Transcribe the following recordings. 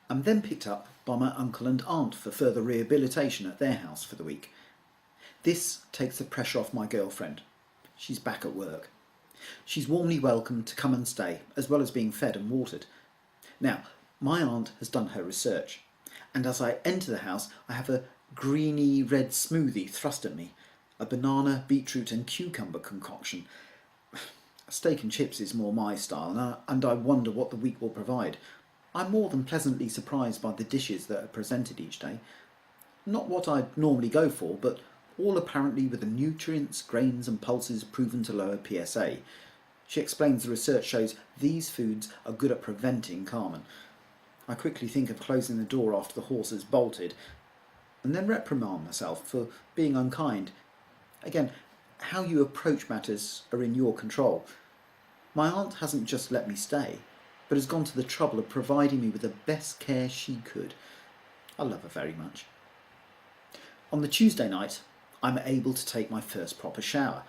I'm then picked up by my uncle and aunt for further rehabilitation at their house for the week. This takes the pressure off my girlfriend. She's back at work. She's warmly welcomed to come and stay, as well as being fed and watered. Now, my aunt has done her research, and as I enter the house, I have a greeny red smoothie thrust at me, a banana, beetroot and cucumber concoction. Steak and chips is more my style, and I wonder what the week will provide. I'm more than pleasantly surprised by the dishes that are presented each day. Not what I'd normally go for, but all apparently with the nutrients, grains and pulses proven to lower PSA. She explains the research shows these foods are good at preventing Carmen. I quickly think of closing the door after the horse has bolted, and then reprimand myself for being unkind. Again, how you approach matters are in your control. My aunt hasn't just let me stay, but has gone to the trouble of providing me with the best care she could. I love her very much. On the Tuesday night, I'm able to take my first proper shower.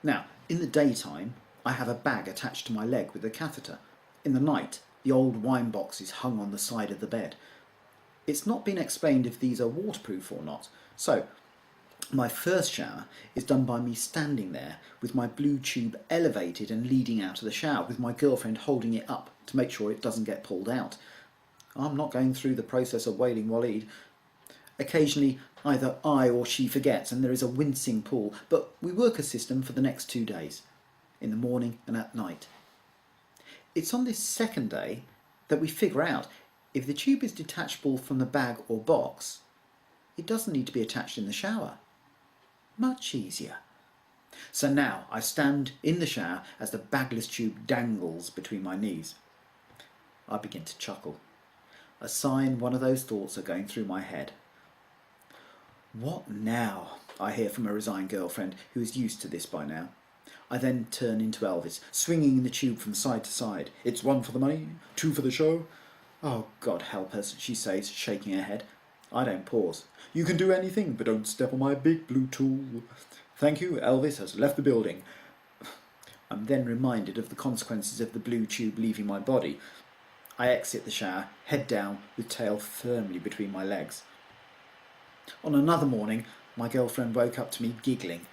Now, in the daytime, I have a bag attached to my leg with a catheter. In the night, the old wine box is hung on the side of the bed. It's not been explained if these are waterproof or not, so my first shower is done by me standing there with my blue tube elevated and leading out of the shower, with my girlfriend holding it up to make sure it doesn't get pulled out. I'm not going through the process of wailing Waleed. Occasionally, either I or she forgets and there is a wincing pull, but we work a system for the next 2 days, in the morning and at night. It's on this second day that we figure out if the tube is detachable from the bag or box, it doesn't need to be attached in the shower. Much easier. So now I stand in the shower as the bagless tube dangles between my knees. I begin to chuckle, a sign one of those thoughts are going through my head. What now? I hear from a resigned girlfriend who is used to this by now. I then turn into Elvis, swinging the tube from side to side. It's 1 for the money, 2 for the show. Oh, God help us, she says, shaking her head. I don't pause. You can do anything, but don't step on my big blue tool. Thank you, Elvis has left the building. I'm then reminded of the consequences of the blue tube leaving my body. I exit the shower, head down, with tail firmly between my legs. On another morning, my girlfriend woke up to me giggling.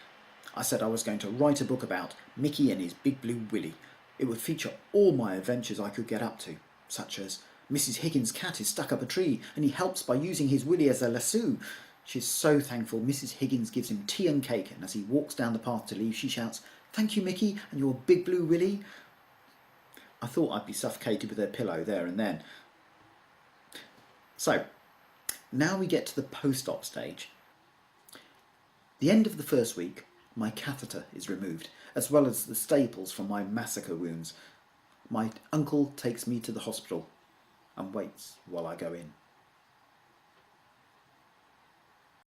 I said I was going to write a book about Mickey and his big blue willy. It would feature all my adventures I could get up to, such as Mrs. Higgins' cat is stuck up a tree and he helps by using his willy as a lasso. She is so thankful Mrs. Higgins gives him tea and cake, and as he walks down the path to leave, she shouts, "Thank you, Mickey, and your big blue willy." I thought I'd be suffocated with her pillow there and then. So, now we get to the post-op stage. The end of the first week, my catheter is removed, as well as the staples from my massacre wounds. My uncle takes me to the hospital and waits while I go in.